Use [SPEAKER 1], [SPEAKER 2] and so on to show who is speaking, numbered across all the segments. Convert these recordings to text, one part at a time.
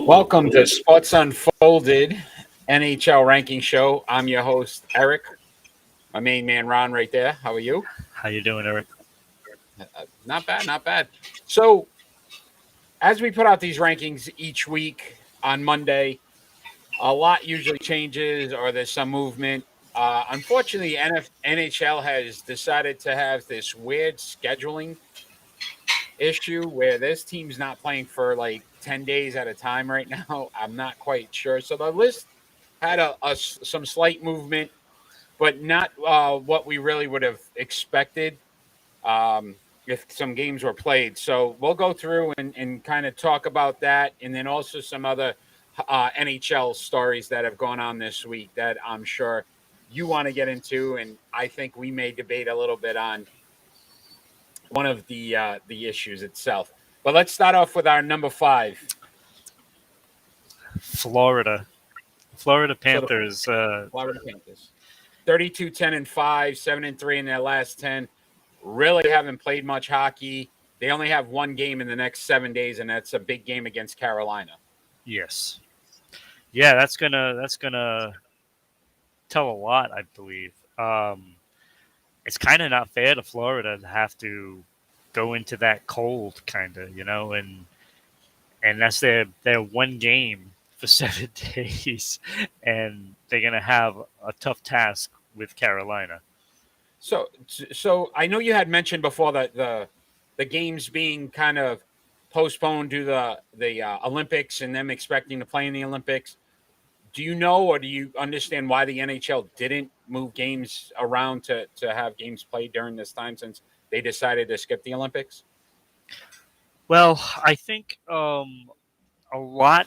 [SPEAKER 1] Welcome to Sports Unfolded NHL ranking show. I'm your host, Eric. My main man, Ron, right there. How are you?
[SPEAKER 2] How you doing, Eric?
[SPEAKER 1] Not bad, not bad. So, as we put out these rankings each week on Monday, a lot usually changes or there's some movement. Unfortunately, NHL has decided to have this weird scheduling issue where this team's not playing for like 10 days at a time right now. I'm not quite sure. So the list had some slight movement, but not what we really would have expected if some games were played. So we'll go through and kind of talk about that, and then also some other NHL stories that have gone on this week that I'm sure you want to get into, and I think we may debate a little bit on one of the issues itself. But let's start off with our number five.
[SPEAKER 2] Florida
[SPEAKER 1] So the
[SPEAKER 2] Panthers.
[SPEAKER 1] Florida Panthers, 32, 10 and 5, 7 and 3 in their last 10. Really haven't played much hockey. They only have one game in the next 7 days, and that's a big game against Carolina.
[SPEAKER 2] Yes, yeah, that's gonna tell a lot, I believe. It's kind of not fair to Florida to have to go into that cold, kind of, and that's their one game for 7 days, and they're gonna have a tough task with Carolina.
[SPEAKER 1] So I know you had mentioned before that the games being kind of postponed due to the Olympics and them expecting to play in the Olympics. Do you know or do you understand why the NHL didn't move games around to have games played during this time since they decided to skip the Olympics?
[SPEAKER 2] Well, I think a lot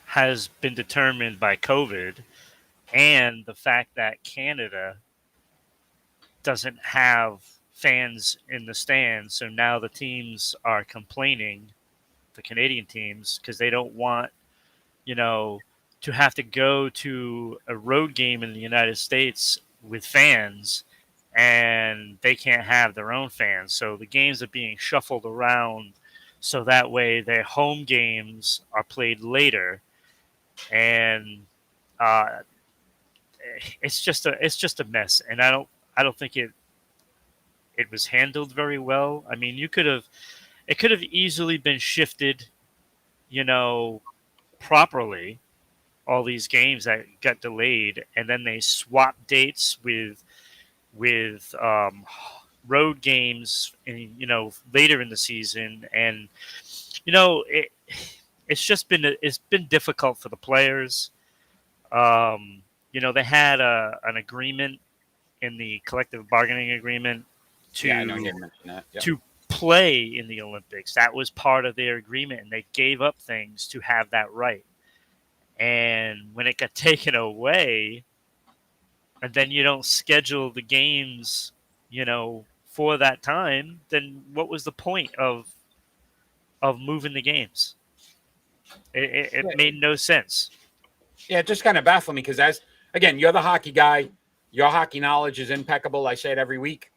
[SPEAKER 2] has been determined by COVID and the fact that Canada doesn't have fans in the stands. So now the teams are complaining, the Canadian teams, because they don't want, you know, to have to go to a road game in the United States with fans and they can't have their own fans. So the games are being shuffled around so that way their home games are played later. And uh, it's just a mess, and I don't think it was handled very well. I mean, it could have easily been shifted, you know, properly. All these games that got delayed, and then they swapped dates with road games, later in the season, and you know it. It's been difficult for the players. They had an agreement in the collective bargaining agreement
[SPEAKER 1] Yeah, I know you
[SPEAKER 2] to
[SPEAKER 1] didn't mention that. Yep.
[SPEAKER 2] to play in the Olympics. That was part of their agreement, and they gave up things to have that right. And when it got taken away, and then you don't schedule the games, for that time, then what was the point of moving the games? It
[SPEAKER 1] Yeah,
[SPEAKER 2] made no sense.
[SPEAKER 1] yeah, it just kind of baffled me because as again, you're the hockey guy. Your hockey knowledge is impeccable. I say it every week.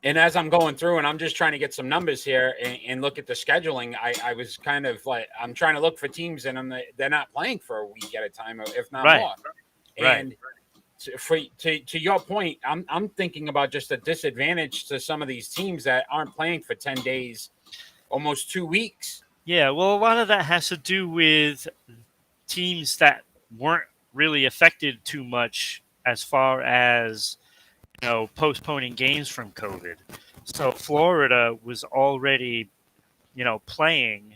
[SPEAKER 1] And as I'm going through and I'm just trying to get some numbers here and look at the scheduling, I was kind of like, I'm trying to look for teams and they're not playing for a week at a time, if not
[SPEAKER 2] Right,
[SPEAKER 1] more.
[SPEAKER 2] right.
[SPEAKER 1] And to your point, I'm thinking about just a disadvantage to some of these teams that aren't playing for 10 days, almost 2 weeks.
[SPEAKER 2] Yeah, well, a lot of that has to do with teams that weren't really affected too much as far as postponing games from COVID. So Florida was already playing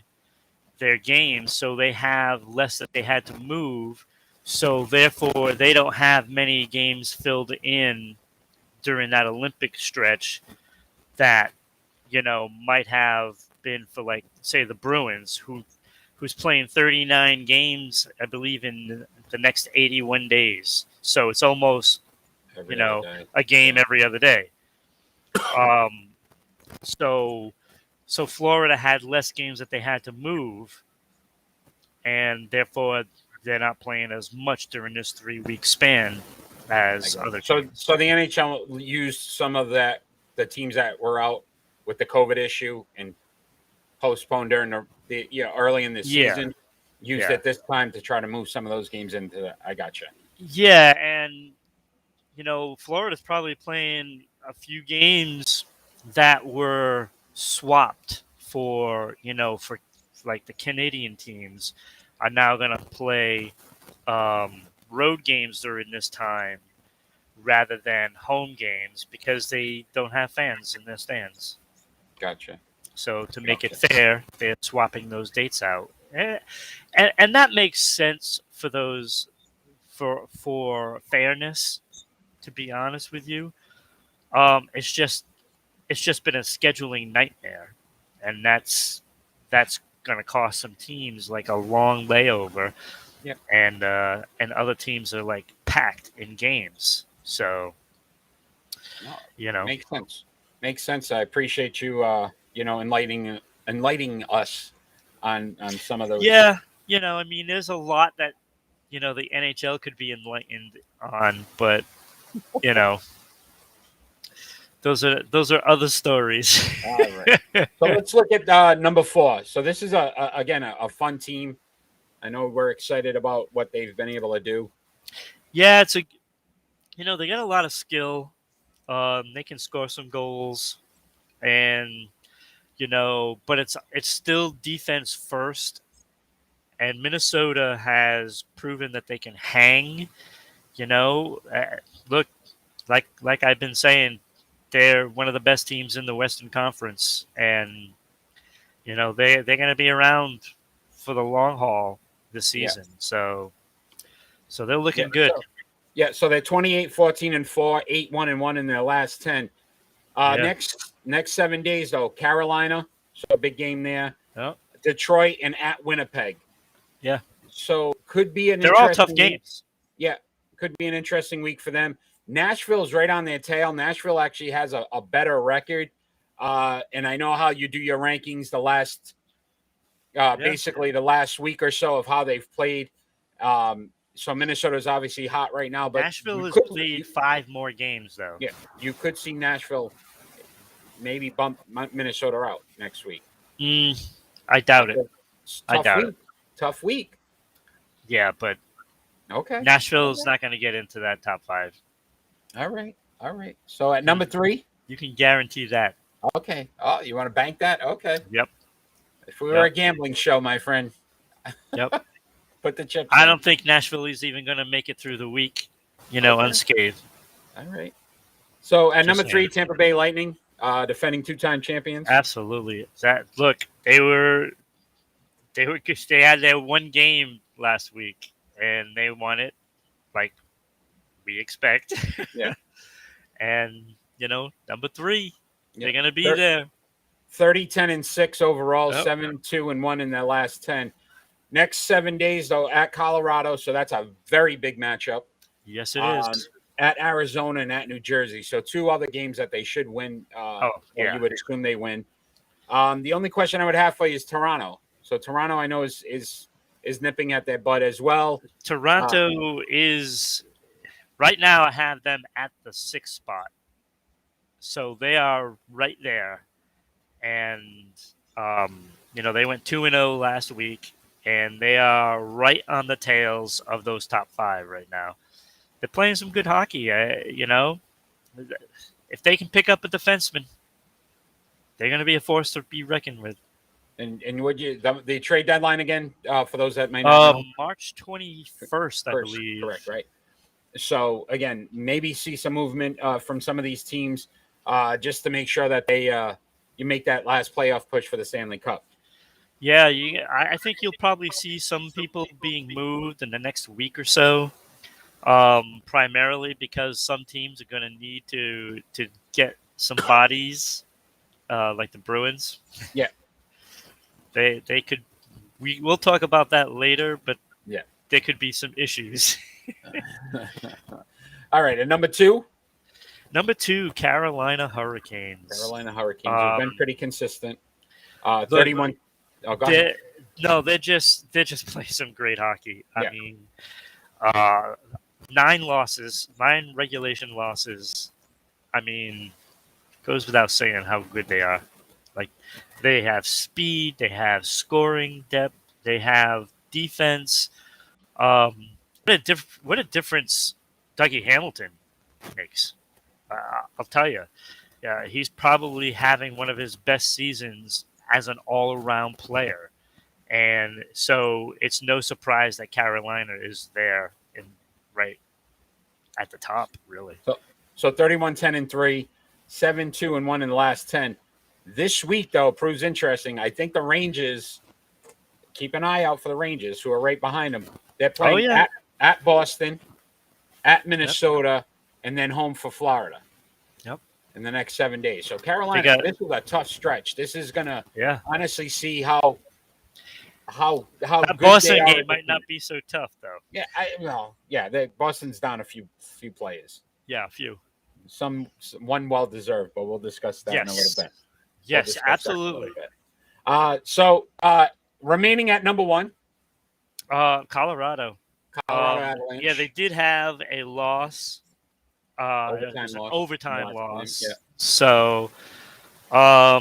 [SPEAKER 2] their games, so they have less that they had to move. So therefore, they don't have many games filled in during that Olympic stretch that might have been for, like, say, the Bruins, who's playing 39 games, I believe, in the next 81 days. So it's almost
[SPEAKER 1] Every other day.
[SPEAKER 2] a game
[SPEAKER 1] Yeah.
[SPEAKER 2] every other day. Um, so so Florida had less games that they had to move, and therefore they're not playing as much during this 3 week span as other teams.
[SPEAKER 1] So the NHL used some of the teams that were out with the COVID issue and postponed during the early in the
[SPEAKER 2] Yeah,
[SPEAKER 1] season, used
[SPEAKER 2] yeah,
[SPEAKER 1] at this time to try to move some of those games into the, I gotcha.
[SPEAKER 2] yeah, and Florida's probably playing a few games that were swapped for like the Canadian teams are now going to play road games during this time rather than home games because they don't have fans in their stands.
[SPEAKER 1] Gotcha.
[SPEAKER 2] So to make it
[SPEAKER 1] Gotcha.
[SPEAKER 2] fair, they're swapping those dates out, and that makes sense for those for fairness. To be honest with you, it's just been a scheduling nightmare, and that's going to cost some teams like a long layover,
[SPEAKER 1] Yep.
[SPEAKER 2] and other teams are like packed in games. So
[SPEAKER 1] No,
[SPEAKER 2] you know,
[SPEAKER 1] makes sense. Makes sense. I appreciate you, enlightening us on some of those.
[SPEAKER 2] yeah, I mean, there's a lot that the NHL could be enlightened on, but you know, those are other stories.
[SPEAKER 1] All right. So let's look at number 4. So this is again a fun team. I know we're excited about what they've been able to do.
[SPEAKER 2] Yeah, they got a lot of skill. They can score some goals, and but it's still defense first. And Minnesota has proven that they can hang. Look, like I've been saying, they're one of the best teams in the Western Conference, and they're going to be around for the long haul this
[SPEAKER 1] Yeah.
[SPEAKER 2] season. So they're
[SPEAKER 1] Yeah.
[SPEAKER 2] looking good.
[SPEAKER 1] So they're 28, 14, and 4, 8, 1, and 1 in their last 10.
[SPEAKER 2] Yeah.
[SPEAKER 1] Next 7 days though, Carolina, so a big game there.
[SPEAKER 2] Oh,
[SPEAKER 1] Detroit and at Winnipeg.
[SPEAKER 2] yeah.
[SPEAKER 1] So could be an
[SPEAKER 2] They're all tough
[SPEAKER 1] interesting week.
[SPEAKER 2] games.
[SPEAKER 1] Yeah, could be an interesting week for them. Nashville's right on their tail. Nashville actually has a better record. And I know how you do your rankings the last basically the last week or so of how they've played. So Minnesota's obviously hot right now, but
[SPEAKER 2] Nashville has played 5 more games, though.
[SPEAKER 1] Yeah, you could see Nashville maybe bump Minnesota out next week.
[SPEAKER 2] I doubt it.
[SPEAKER 1] Tough week. Tough week.
[SPEAKER 2] Yeah, but
[SPEAKER 1] okay,
[SPEAKER 2] Nashville's not going to get into that top 5.
[SPEAKER 1] All right. So at number 3,
[SPEAKER 2] you can guarantee that.
[SPEAKER 1] Okay. Oh, you want to bank that? Okay.
[SPEAKER 2] Yep.
[SPEAKER 1] If we were a gambling show, my friend.
[SPEAKER 2] Yep.
[SPEAKER 1] Put the chips.
[SPEAKER 2] I don't think Nashville is even going to make it through the week, unscathed.
[SPEAKER 1] All right. So at number 3, Tampa Bay Lightning, defending 2-time champions.
[SPEAKER 2] Absolutely. They had their one game last week and they won it, like we expect.
[SPEAKER 1] Yeah.
[SPEAKER 2] And number 3, they're going to be there.
[SPEAKER 1] 30, 10, and 6 overall, 7, 2, and 1 in their last 10. Next 7 days, though, at Colorado, so that's a very big matchup.
[SPEAKER 2] Yes, it is.
[SPEAKER 1] At Arizona and at New Jersey. So 2 other games that they should win. You would assume they win. The only question I would have for you is Toronto. So Toronto, I know, is nipping at their butt as well.
[SPEAKER 2] Toronto is right now. I have them at the 6th spot, so they are right there. And they went 2-0 last week, and they are right on the tails of those top 5 right now. They're playing some good hockey. If they can pick up a defenseman, they're going to be a force to be reckoned with.
[SPEAKER 1] And would you the trade deadline again for those that might not know?
[SPEAKER 2] March 21st, I believe.
[SPEAKER 1] Correct, right? So again, maybe see some movement from some of these teams just to make sure that they you make that last playoff push for the Stanley Cup.
[SPEAKER 2] Yeah, I think you'll probably see some people being moved in the next week or so. Primarily because some teams are going to need to get some bodies, like the Bruins.
[SPEAKER 1] Yeah,
[SPEAKER 2] they could. We'll talk about that later, but
[SPEAKER 1] yeah,
[SPEAKER 2] there could be some issues.
[SPEAKER 1] All right, and number 2,
[SPEAKER 2] Carolina Hurricanes.
[SPEAKER 1] Carolina Hurricanes have been pretty consistent. 31. Oh, go ahead.
[SPEAKER 2] They're just playing some great hockey. I mean, 9 regulation losses. I mean, goes without saying how good they are. Like, They have speed. They have scoring depth. They have defense. What a difference Dougie Hamilton makes. I'll tell you. Yeah, he's probably having one of his best seasons as an all-around player, and so it's no surprise that Carolina is there and right at the top, really.
[SPEAKER 1] So 31-10-3, 7-2-1 in the last 10. This week though proves interesting. I think the Rangers, keep an eye out for the Rangers, who are right behind them. They're playing at Boston, at Minnesota, and then home for Florida.
[SPEAKER 2] Yep.
[SPEAKER 1] In the next 7 days. So Carolina, this is a tough stretch. This is gonna honestly see how
[SPEAKER 2] that
[SPEAKER 1] good
[SPEAKER 2] Boston
[SPEAKER 1] they are.
[SPEAKER 2] Game might not be so tough though.
[SPEAKER 1] Yeah, Boston's down a few players.
[SPEAKER 2] Yeah, a few.
[SPEAKER 1] One well deserved, but we'll discuss that in a little bit.
[SPEAKER 2] Yes, absolutely.
[SPEAKER 1] So remaining at number one,
[SPEAKER 2] Colorado.
[SPEAKER 1] Avalanche.
[SPEAKER 2] Yeah, they did have a loss.
[SPEAKER 1] Overtime
[SPEAKER 2] loss.
[SPEAKER 1] Yeah.
[SPEAKER 2] So, I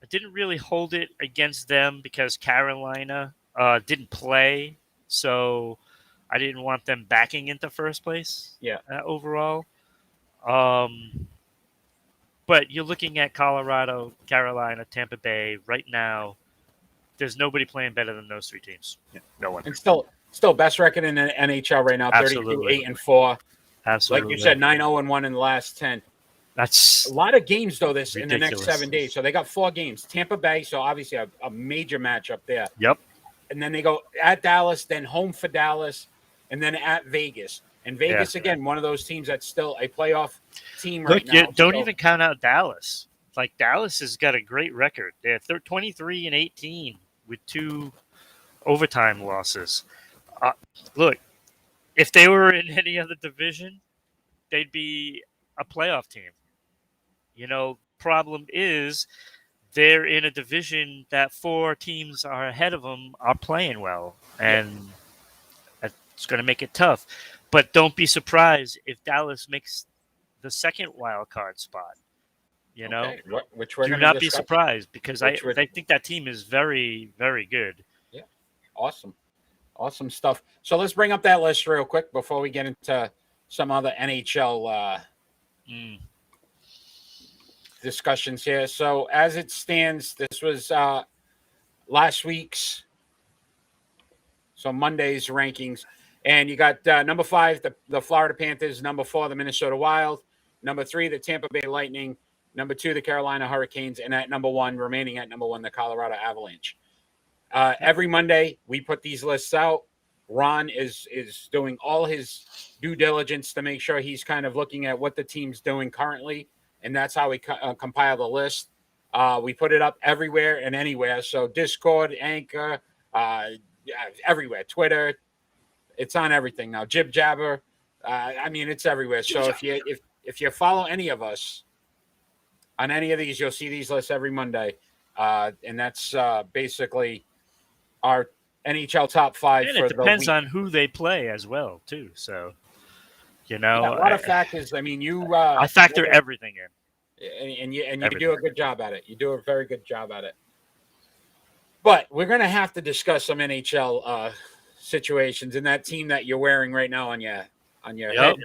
[SPEAKER 2] didn't really hold it against them because Carolina didn't play. So, I didn't want them backing into first place.
[SPEAKER 1] Yeah.
[SPEAKER 2] Overall. But you're looking at Colorado, Carolina, Tampa Bay right now. There's nobody playing better than those three teams.
[SPEAKER 1] Yeah.
[SPEAKER 2] No one.
[SPEAKER 1] And still best record in the NHL right now.
[SPEAKER 2] Absolutely.
[SPEAKER 1] 32-8-4.
[SPEAKER 2] Absolutely.
[SPEAKER 1] Like you said, 9-0-1 in the last 10.
[SPEAKER 2] That's
[SPEAKER 1] a lot of games though.
[SPEAKER 2] Ridiculous.
[SPEAKER 1] In the next 7 days. So they got 4 games. Tampa Bay, so obviously a major matchup there.
[SPEAKER 2] Yep.
[SPEAKER 1] And then they go at Dallas, then home for Dallas, and then at Vegas. And Vegas again, one of those teams that's still a playoff team right now.
[SPEAKER 2] Don't even count out Dallas. Like Dallas has got a great record. They're 23-18 with 2 overtime losses. Look, if they were in any other division, they'd be a playoff team. Problem is they're in a division that 4 teams are ahead of them are playing well, and it's going to make it tough. But don't be surprised if Dallas makes the second wild card spot.
[SPEAKER 1] Which we're
[SPEAKER 2] do not be surprised because I think that team is very, very good.
[SPEAKER 1] Yeah, awesome stuff. So let's bring up that list real quick before we get into some other NHL discussions here. So as it stands, this was last week's, so Monday's rankings. And you got number 5, the Florida Panthers. Number 4, the Minnesota Wild. Number 3, the Tampa Bay Lightning. Number 2, the Carolina Hurricanes. And at number 1, remaining at number 1, the Colorado Avalanche. Every Monday, we put these lists out. Ron is doing all his due diligence to make sure he's kind of looking at what the team's doing currently. And that's how we compile the list. We put it up everywhere and anywhere. So Discord, Anchor, everywhere. Twitter. It's on everything now. Jib Jabber. It's everywhere. So if you follow any of us on any of these, you'll see these lists every Monday. And that's basically our NHL top 5
[SPEAKER 2] and
[SPEAKER 1] for
[SPEAKER 2] it
[SPEAKER 1] the
[SPEAKER 2] depends
[SPEAKER 1] week.
[SPEAKER 2] on who they play as well, too. So,
[SPEAKER 1] a lot of factors.
[SPEAKER 2] I factor everything in.
[SPEAKER 1] And you do a good job at it. You do a very good job at it. But we're going to have to discuss some NHL situations in that team that you're wearing right now on your head,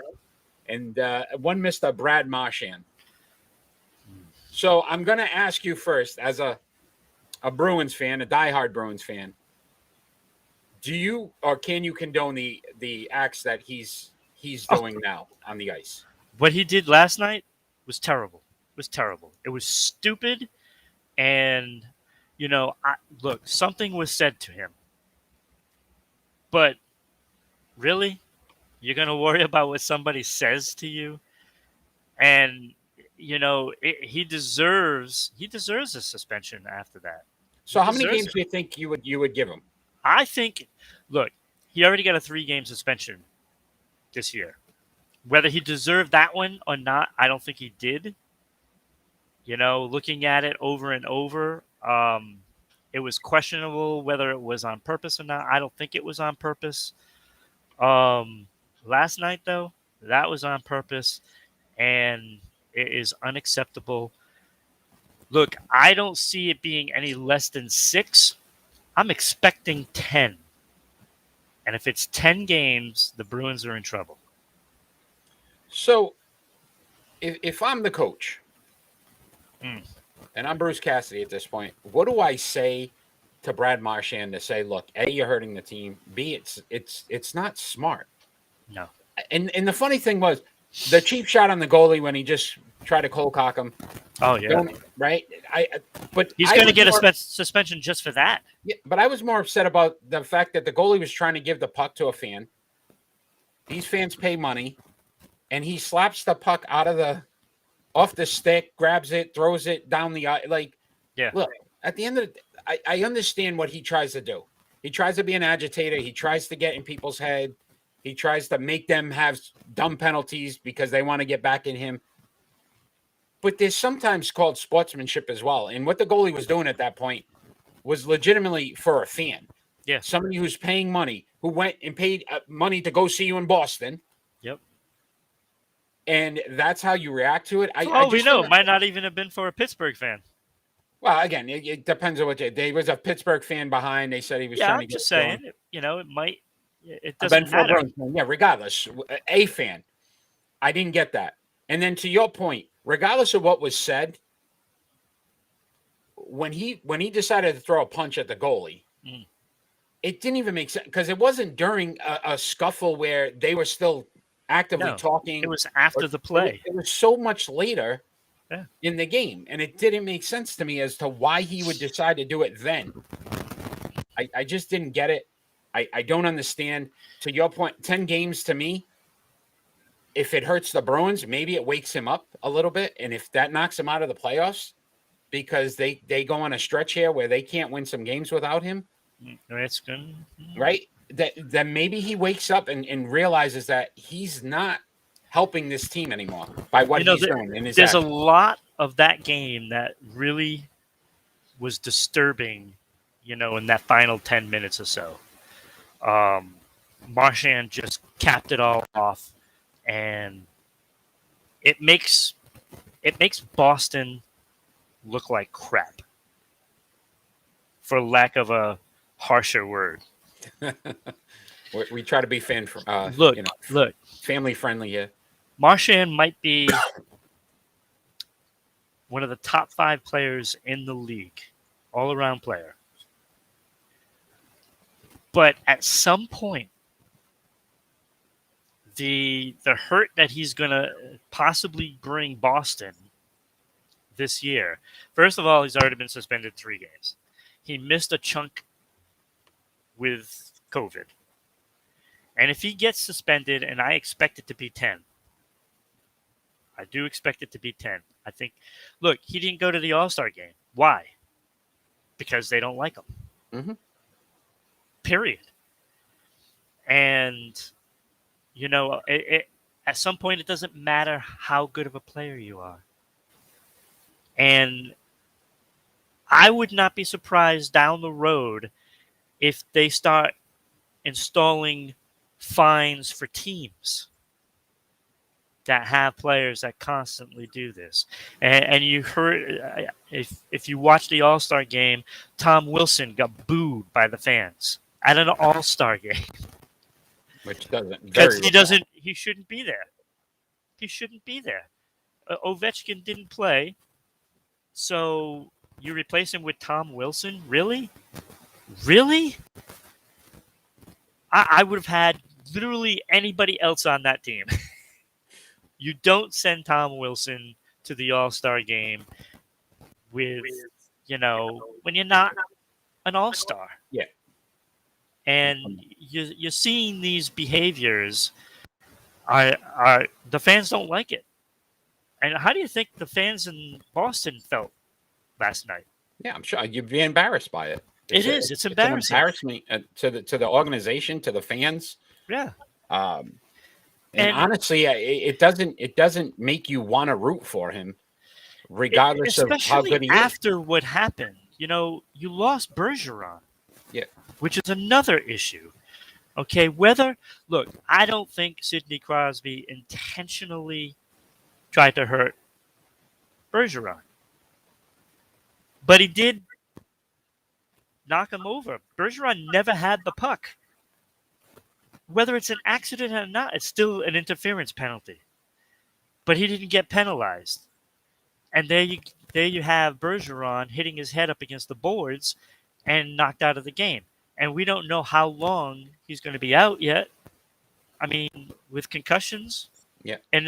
[SPEAKER 1] and one Mr. Brad Marchand. So I'm going to ask you first, as a Bruins fan, a diehard Bruins fan, do you or can you condone the acts that he's doing now on the ice?
[SPEAKER 2] What he did last night was terrible. It was stupid, and look, something was said to him. But really, you're going to worry about what somebody says to you? And he deserves a suspension after that.
[SPEAKER 1] So how many games do you think you would give him?
[SPEAKER 2] I think, look, he already got a 3-game suspension this year. Whether he deserved that one or not, I don't think he did. Looking at it over and over, it was questionable whether it was on purpose or not. I don't think it was on purpose. Last night, though, that was on purpose, and it is unacceptable. Look, I don't see it being any less than 6. I'm expecting 10. And if it's 10 games, the Bruins are in trouble.
[SPEAKER 1] So if I'm the coach
[SPEAKER 2] Mm.
[SPEAKER 1] and I'm Bruce Cassidy at this point, what do I say to Brad Marchand to say, look, A, you're hurting the team. B, it's not smart.
[SPEAKER 2] No.
[SPEAKER 1] And the funny thing was the cheap shot on the goalie when he just tried to cold cock him.
[SPEAKER 2] Oh, yeah.
[SPEAKER 1] Right?
[SPEAKER 2] He's going to get a suspension just for that.
[SPEAKER 1] Yeah, but I was more upset about the fact that the goalie was trying to give the puck to a fan. These fans pay money, and he slaps the puck off the stick, grabs it, throws it down the eye. Like,
[SPEAKER 2] Yeah.
[SPEAKER 1] Look, at the end of the day, I understand what he tries to do. He tries to be an agitator. He tries to get in people's head. He tries to make them have dumb penalties because they want to get back in him. But there's sometimes called sportsmanship as well. And what the goalie was doing at that point was legitimately for a fan.
[SPEAKER 2] Yeah.
[SPEAKER 1] Somebody who's paying money, who went and paid money to go see you in Boston.
[SPEAKER 2] Yep.
[SPEAKER 1] And that's how you react to it.
[SPEAKER 2] We know. It might not even have been for a Pittsburgh fan.
[SPEAKER 1] Well, again, it depends on what there was a Pittsburgh fan behind. They said he was trying to get.
[SPEAKER 2] I'm just saying, it might. It doesn't matter.
[SPEAKER 1] Yeah, regardless, a fan. I didn't get that. And then to your point, regardless of what was said, when he decided to throw a punch at the goalie, it didn't even make sense because it wasn't during a scuffle where they were still actively talking.
[SPEAKER 2] It was after the play.
[SPEAKER 1] It was so much later in the game, and it didn't make sense to me as to why he would decide to do it then. I just didn't get it. I don't understand. To your point, 10 games to me, if it hurts the Bruins, maybe it wakes him up a little bit. And if that knocks him out of the playoffs because they go on a stretch here where they can't win some games without him.
[SPEAKER 2] That's good.
[SPEAKER 1] Right? Then maybe he wakes up and realizes that he's not helping this team anymore by what he's doing.
[SPEAKER 2] There's a lot of that game that really was disturbing, in that final 10 minutes or so. Marchand just capped it all off, and it makes Boston look like crap, for lack of a harsher word.
[SPEAKER 1] We try to be
[SPEAKER 2] look,
[SPEAKER 1] family friendly here.
[SPEAKER 2] Marchand might be one of the top 5 players in the league, all around player. But at some point, the hurt that he's going to possibly bring Boston this year. First of all, he's already been suspended 3 games. He missed a chunk with COVID. And if he gets suspended, and I expect it to be 10. I do expect it to be 10. I think, look, he didn't go to the All-Star game. Why? Because they don't like him.
[SPEAKER 1] Mm-hmm.
[SPEAKER 2] Period. And, at some point, it doesn't matter how good of a player you are. And I would not be surprised down the road if they start installing fines for teams that have players that constantly do this. And you heard, if you watch the All-Star game, Tom Wilson got booed by the fans at an All-Star game.
[SPEAKER 1] Which doesn't.
[SPEAKER 2] Because he shouldn't be there. He shouldn't be there. Ovechkin didn't play, so you replace him with Tom Wilson? Really? Really? I would have had literally anybody else on that team. You don't send Tom Wilson to the All-Star game with, when you're not an All-Star.
[SPEAKER 1] Yeah.
[SPEAKER 2] And you're seeing these behaviors. The fans don't like it. And how do you think the fans in Boston felt last night?
[SPEAKER 1] Yeah, I'm sure you'd be embarrassed by it.
[SPEAKER 2] It's embarrassing.
[SPEAKER 1] It's an embarrassment to the organization, to the fans.
[SPEAKER 2] Yeah.
[SPEAKER 1] And honestly, it doesn't make you want to root for him, regardless of how good he is.
[SPEAKER 2] After what happened, you lost Bergeron.
[SPEAKER 1] Yeah.
[SPEAKER 2] Which is another issue. Okay, look, I don't think Sidney Crosby intentionally tried to hurt Bergeron. But he did knock him over. Bergeron never had the puck. Whether it's an accident or not, it's still an interference penalty. But he didn't get penalized. And there you have Bergeron hitting his head up against the boards and knocked out of the game. And we don't know how long he's going to be out yet. I mean, with concussions,
[SPEAKER 1] Yeah.
[SPEAKER 2] and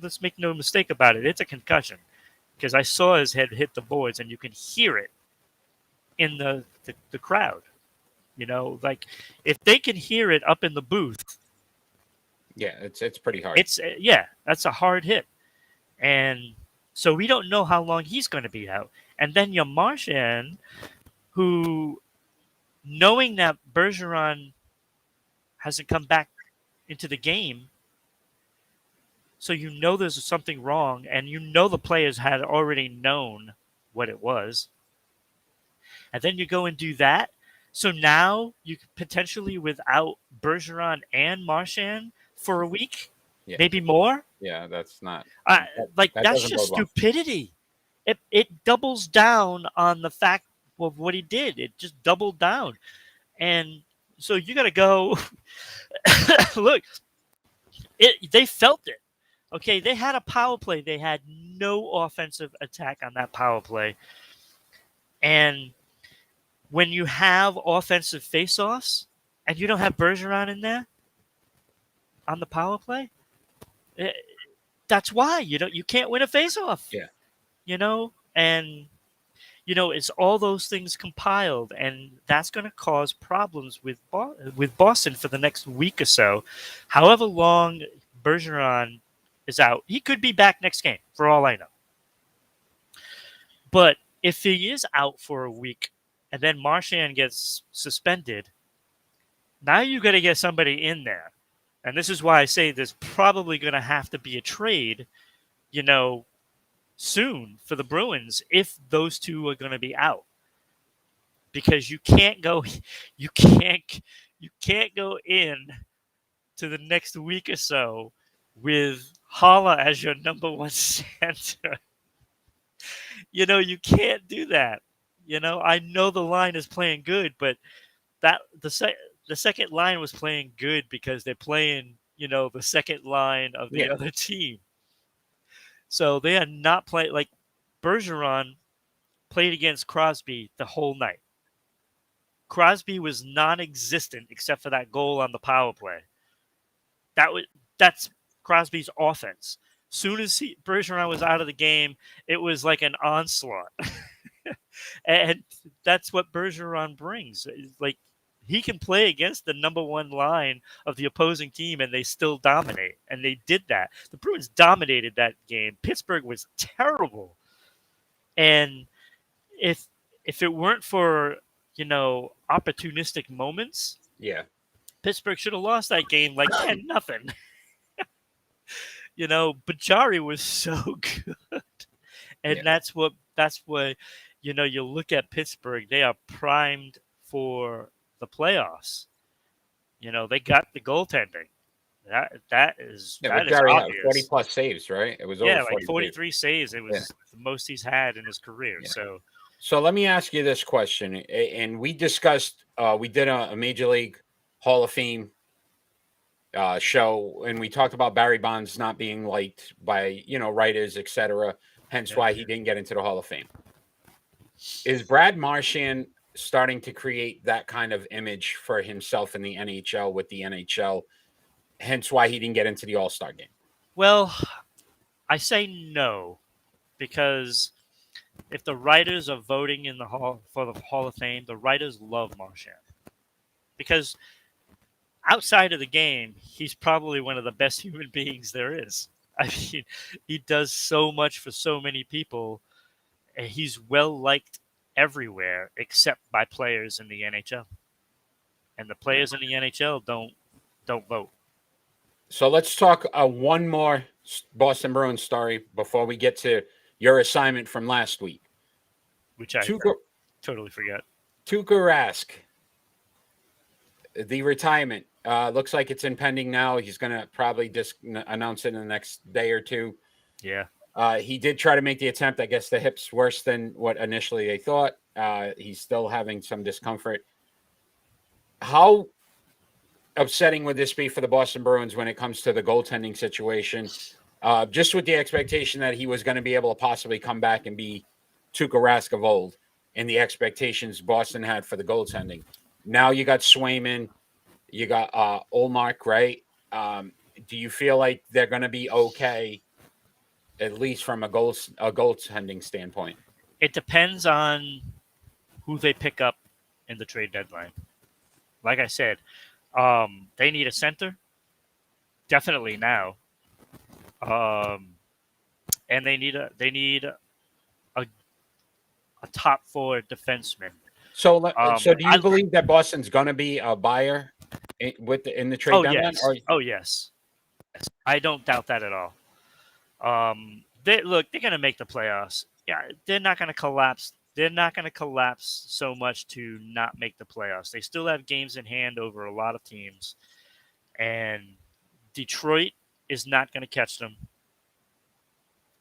[SPEAKER 2] let's make no mistake about it, it's a concussion because I saw his head hit the boards, and you can hear it in the crowd. Like if they can hear it up in the booth,
[SPEAKER 1] Yeah, it's pretty hard.
[SPEAKER 2] That's a hard hit, and so we don't know how long he's going to be out. And then your Marchand, who, knowing that Bergeron hasn't come back into the game, so there's something wrong, and the players had already known what it was, and then you go and do that. So now you could potentially without Bergeron and Marchand for a week, maybe more.
[SPEAKER 1] Yeah, that's not
[SPEAKER 2] that's
[SPEAKER 1] doesn't
[SPEAKER 2] just
[SPEAKER 1] bode well.
[SPEAKER 2] stupidity. It doubles down on the fact of what he did. It just doubled down, and so you got to go. Look, they felt it. Okay, they had a power play. They had no offensive attack on that power play, and when you have offensive face-offs and you don't have Bergeron in there on the power play, that's why you can't win a face-off.
[SPEAKER 1] Yeah.
[SPEAKER 2] And it's all those things compiled, and that's going to cause problems with Boston for the next week or so. However long Bergeron is out, he could be back next game for all I know. But if he is out for a week and then Marchand gets suspended, now you got to get somebody in there. And this is why I say there's probably going to have to be a trade, soon for the Bruins if those two are going to be out. Because you can't go in to the next week or so with Haula as your number one center. You can't do that. I know the line is playing good, but the second line was playing good because they're playing, the second line of the other team. So they are not playing. Like Bergeron played against Crosby the whole night. Crosby was non-existent except for that goal on the power play. That's Crosby's offense. Soon as Bergeron was out of the game, it was like an onslaught. And that's what Bergeron brings. Like, he can play against the number one line of the opposing team and they still dominate. And they did that. The Bruins dominated that game. Pittsburgh was terrible. And if it weren't for, opportunistic moments, Pittsburgh should have lost that game like 10-0. Bajari was so good. And that's what you look at Pittsburgh, they are primed for the playoffs. They got the goaltending. That is obvious.
[SPEAKER 1] 40+ saves, right? It was over
[SPEAKER 2] like 43 saves. It was the most he's had in his career.
[SPEAKER 1] So let me ask you this question. And we discussed, we did a Major League Hall of Fame show, and we talked about Barry Bonds not being liked by, writers, etc. Hence why he didn't get into the Hall of Fame. Is Brad Marchand starting to create that kind of image for himself in the NHL with the NHL? Hence why he didn't get into the All-Star game.
[SPEAKER 2] Well, I say no, because if the writers are voting in for the Hall of Fame, the writers love Marchand. Because outside of the game, he's probably one of the best human beings there is. I mean, he does so much for so many people, and he's well liked everywhere except by players in the NHL. And the players in the NHL don't vote.
[SPEAKER 1] So let's talk one more Boston Bruins story before we get to your assignment from last week.
[SPEAKER 2] Which I totally forgot.
[SPEAKER 1] Tuukka Rask, the retirement. Looks like it's impending now. He's going to probably just announce it in the next day or two.
[SPEAKER 2] Yeah.
[SPEAKER 1] He did try to make the attempt. I guess the hip's worse than what initially they thought. He's still having some discomfort. How upsetting would this be for the Boston Bruins when it comes to the goaltending situation? Just with the expectation that he was going to be able to possibly come back and be Tuukka Rask of old, and the expectations Boston had for the goaltending. Now you got Swayman, you got Olmark, right? Do you feel like they're going to be okay, at least from a goaltending standpoint?
[SPEAKER 2] It depends on who they pick up in the trade deadline. Like I said, they need a center, definitely now, and they need a top four defenseman.
[SPEAKER 1] So do you believe that Boston's going to be a buyer in the trade deadline?
[SPEAKER 2] Yes, yes, I don't doubt that at all. They're going to make the playoffs. Yeah, they're not going to collapse. They're not going to collapse so much to not make the playoffs. They still have games in hand over a lot of teams, and Detroit is not going to catch them.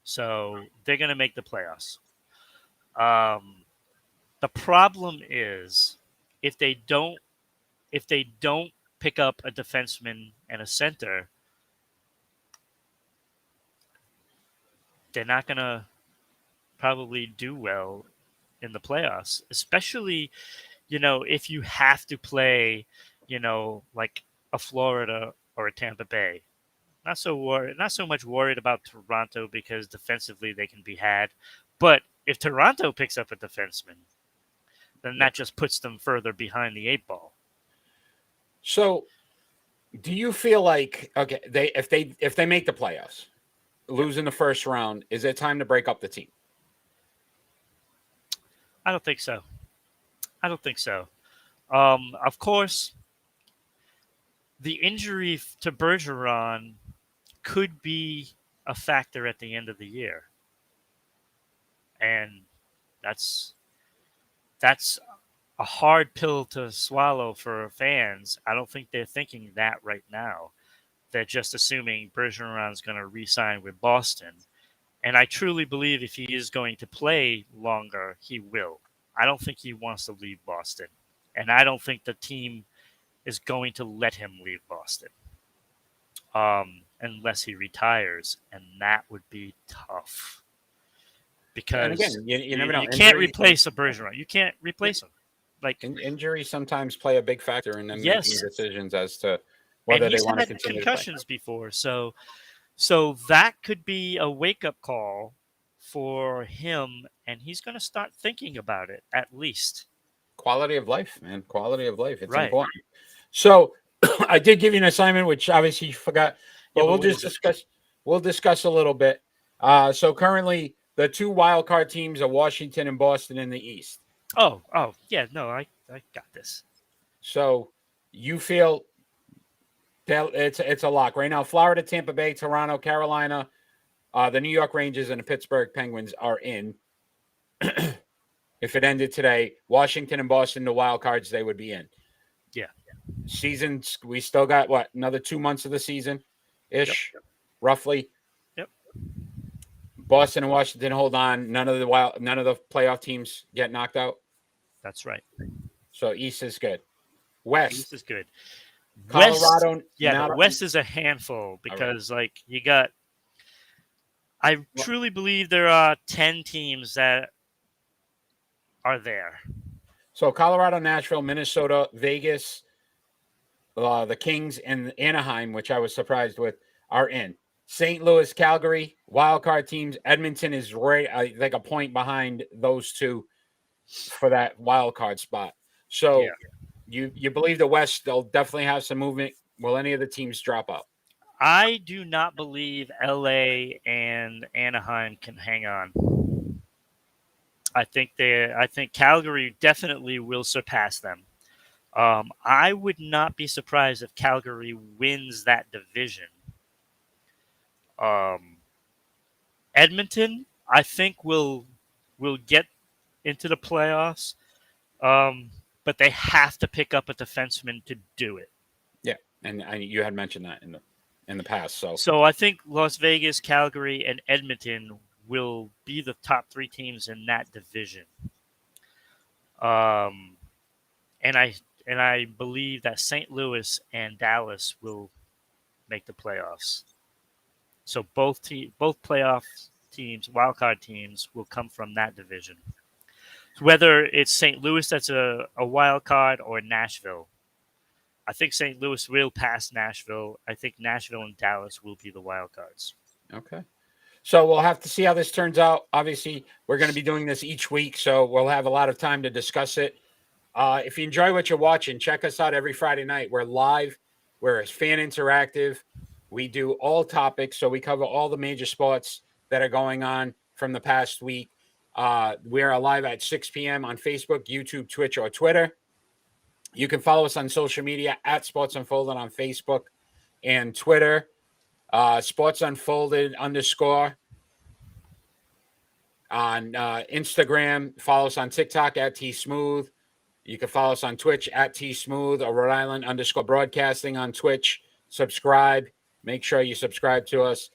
[SPEAKER 2] So they're going to make the playoffs. The problem is if they don't pick up a defenseman and a center, they're not going to probably do well in the playoffs, especially, if you have to play, like a Florida or a Tampa Bay. Not so much worried about Toronto because defensively they can be had. But if Toronto picks up a defenseman, then that just puts them further behind the 8 ball.
[SPEAKER 1] So do you feel like, okay, if they make the playoffs, lose in the first round, is it time to break up the team?
[SPEAKER 2] I don't think so. Of course, the injury to Bergeron could be a factor at the end of the year. And that's a hard pill to swallow for fans. I don't think they're thinking that right now. They're just assuming Bergeron's going to re-sign with Boston. And I truly believe if he is going to play longer, he will. I don't think he wants to leave Boston. And I don't think the team is going to let him leave Boston unless he retires. And that would be tough. Because
[SPEAKER 1] and again, you never know.
[SPEAKER 2] You can't replace a Bergeron. You can't replace him. Like
[SPEAKER 1] injuries sometimes play a big factor in them making decisions as to whether they want to continue
[SPEAKER 2] concussions before. So that could be a wake-up call for him, and he's going to start thinking about it at least.
[SPEAKER 1] Quality of life, man. Quality of life. It's
[SPEAKER 2] right.
[SPEAKER 1] important. So I did give you an assignment, which obviously you forgot, but we'll just discuss. We'll discuss a little bit. So currently, the 2 wild card teams are Washington and Boston in the East.
[SPEAKER 2] Oh, yeah. No, I got this.
[SPEAKER 1] So you feel that it's a lock right now. Florida, Tampa Bay, Toronto, Carolina, the New York Rangers, and the Pittsburgh Penguins are in. If it ended today, Washington and Boston, the wild cards, they would be in.
[SPEAKER 2] Yeah.
[SPEAKER 1] Seasons, we still got another 2 months of the season ish, roughly.
[SPEAKER 2] Yep.
[SPEAKER 1] Boston and Washington hold on. None of the playoff teams get knocked out.
[SPEAKER 2] That's right.
[SPEAKER 1] So East is good. West.
[SPEAKER 2] East is good.
[SPEAKER 1] Colorado.
[SPEAKER 2] West, the West is a handful because you got. I truly believe there are 10 teams that are there.
[SPEAKER 1] So Colorado, Nashville, Minnesota, Vegas, the Kings, and Anaheim, which I was surprised with, are in. St. Louis, Calgary, wildcard teams. Edmonton is right, like a point behind those two for that wildcard spot. So you believe the West, they'll definitely have some movement. Will any of the teams drop out?
[SPEAKER 2] I do not believe LA and Anaheim can hang on. I think Calgary definitely will surpass them. I would not be surprised if Calgary wins that division. Edmonton, I think, will get into the playoffs, but they have to pick up a defenseman to do it.
[SPEAKER 1] Yeah, and you had mentioned that in the. in the past. So
[SPEAKER 2] So I think Las Vegas, Calgary, and Edmonton will be the top 3 teams in that division. Um, and I believe that St. Louis and Dallas will make the playoffs. So both playoff teams, wildcard teams, will come from that division. Whether it's St. Louis that's a wild card or Nashville, I think St. Louis will pass Nashville. I think Nashville and Dallas will be the wild cards.
[SPEAKER 1] okay. So we'll have to see how this turns out. Obviously, we're going to be doing this each week, so we'll have a lot of time to discuss it. If you enjoy what you're watching, check us out every Friday night. We're live. We're fan interactive. We do all topics, so we cover all the major sports that are going on from the past week. We are live at 6 p.m. on Facebook, YouTube, Twitch, or Twitter. You can follow us on social media at Sports Unfolded on Facebook and Twitter. Sports Unfolded _ on Instagram. Follow us on TikTok at T Smooth. You can follow us on Twitch at T Smooth or Rhode Island _ broadcasting on Twitch. Subscribe. Make sure you subscribe to us.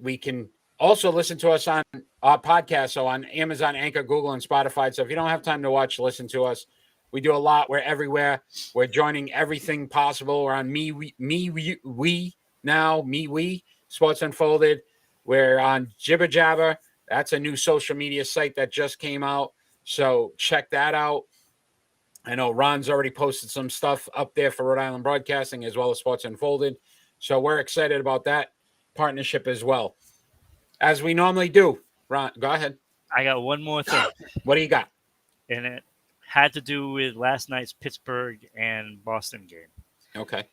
[SPEAKER 1] We can also listen to us on our podcast, so on Amazon, Anchor, Google, and Spotify. So if you don't have time to watch, listen to us. We do a lot. We're everywhere. We're joining everything possible. We're on we Sports Unfolded. We're on Jibber Jabber. That's a new social media site that just came out. So check that out. I know Ron's already posted some stuff up there for Rhode Island Broadcasting as well as Sports Unfolded. So we're excited about that partnership as well. As we normally do. Ron, go ahead.
[SPEAKER 2] I got one more thing.
[SPEAKER 1] What do you got?
[SPEAKER 2] And it had to do with last night's Pittsburgh and Boston game.
[SPEAKER 1] Okay.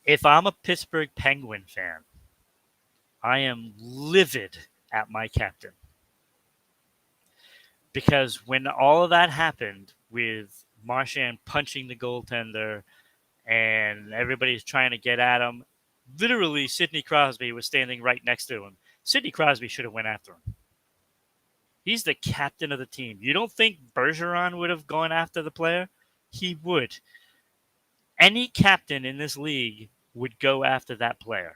[SPEAKER 2] If I'm a Pittsburgh Penguin fan, I am livid at my captain. Because when all of that happened with Marchand punching the goaltender and everybody's trying to get at him, literally Sidney Crosby was standing right next to him. Sidney Crosby should have went after him. He's the captain of the team. You don't think Bergeron would have gone after the player? He would. Any captain in this league would go after that player.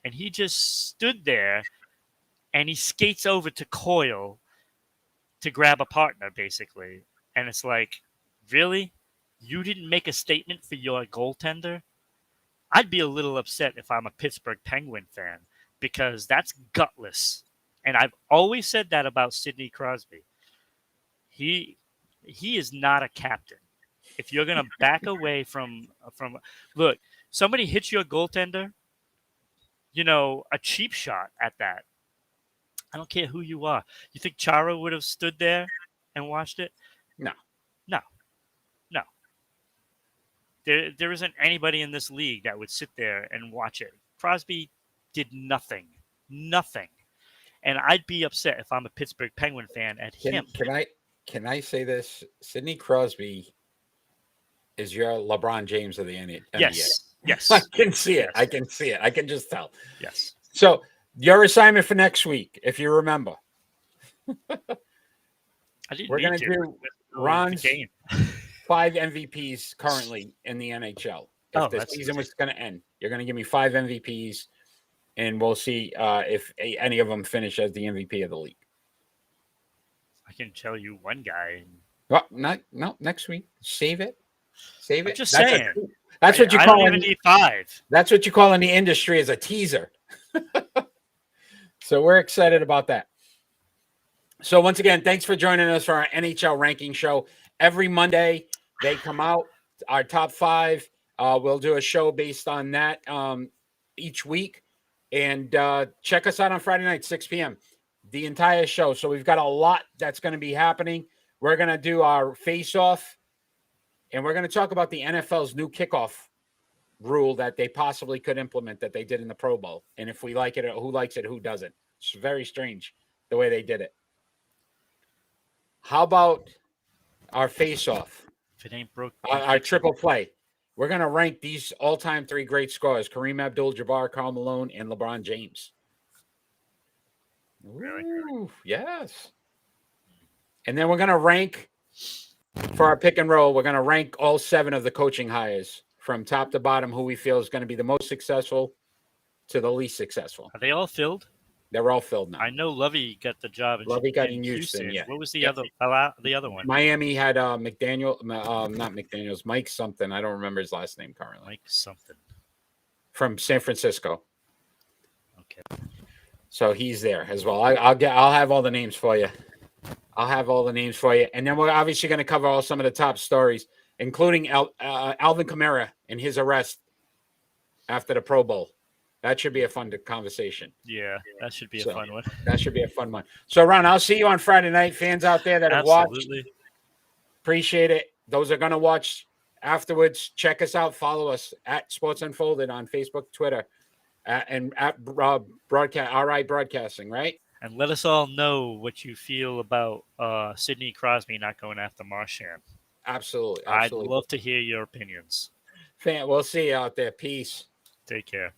[SPEAKER 2] And he just stood there and he skates over to Coyle to grab a partner, basically. And it's like, really? You didn't make a statement for your goaltender? I'd be a little upset if I'm a Pittsburgh Penguin fan because that's gutless. And I've always said that about Sidney Crosby. He is not a captain. If you're going to back away from look, somebody hits your goaltender, a cheap shot at that. I don't care who you are. You think Chara would have stood there and watched it?
[SPEAKER 1] No.
[SPEAKER 2] There isn't anybody in this league that would sit there and watch it. Crosby did nothing. And I'd be upset if I'm a Pittsburgh Penguin fan at him.
[SPEAKER 1] Can I say this? Sidney Crosby is your LeBron James of the NBA.
[SPEAKER 2] Yes.
[SPEAKER 1] I can see it. I can see it. I can just tell.
[SPEAKER 2] Yes.
[SPEAKER 1] So your assignment for next week, if you remember, we're going to do Ron's 5 MVPs currently in the NHL. If the season was going to end, you're going to give me 5 MVPs, and we'll see if any of them finish as the MVP of the league.
[SPEAKER 2] I can tell you one guy.
[SPEAKER 1] Well, no, next week. Save it.
[SPEAKER 2] I'm just saying.
[SPEAKER 1] That's what you call. I don't
[SPEAKER 2] even need 5.
[SPEAKER 1] That's what you call in the industry as a teaser. So we're excited about that. So once again, thanks for joining us for our NHL ranking show. Every Monday they come out, our top 5. We'll do a show based on that each week. And check us out on Friday night, 6 p.m. The entire show. So we've got a lot that's going to be happening. We're going to do our face-off, and we're going to talk about the NFL's new kickoff rule that they possibly could implement that they did in the Pro Bowl. And if we like it, or who likes it, who doesn't. It's very strange the way they did it. How about our face-off?
[SPEAKER 2] If it ain't broke,
[SPEAKER 1] our triple play. We're going to rank these all-time 3 great scorers: Kareem Abdul-Jabbar, Karl Malone, and LeBron James.
[SPEAKER 2] Really?
[SPEAKER 1] Ooh, yes. And then we're going to rank for our pick and roll. We're going to rank all 7 of the coaching hires from top to bottom, who we feel is going to be the most successful to the least successful.
[SPEAKER 2] Are they all filled?
[SPEAKER 1] They're all filled now.
[SPEAKER 2] I know Lovey got the job
[SPEAKER 1] Lovey got in
[SPEAKER 2] in
[SPEAKER 1] Houston, yeah.
[SPEAKER 2] What was the
[SPEAKER 1] Yeah.
[SPEAKER 2] other one?
[SPEAKER 1] Miami had not McDaniels, Mike something. I don't remember his last name currently.
[SPEAKER 2] Mike something.
[SPEAKER 1] From San Francisco.
[SPEAKER 2] Okay.
[SPEAKER 1] So he's there as well. I'll have all the names for you. And then we're obviously going to cover all some of the top stories, including Alvin Kamara and his arrest after the Pro Bowl. That should be a fun conversation.
[SPEAKER 2] Yeah, that should be a fun one.
[SPEAKER 1] That should be a fun one. So, Ron, I'll see you on Friday night. Fans out there that have watched, appreciate it. Those are going to watch afterwards. Check us out. Follow us at Sports Unfolded on Facebook, Twitter, and at RI Broadcasting, right?
[SPEAKER 2] And let us all know what you feel about Sidney Crosby not going after Marchand.
[SPEAKER 1] Absolutely.
[SPEAKER 2] I'd love to hear your opinions.
[SPEAKER 1] We'll see you out there. Peace.
[SPEAKER 2] Take care.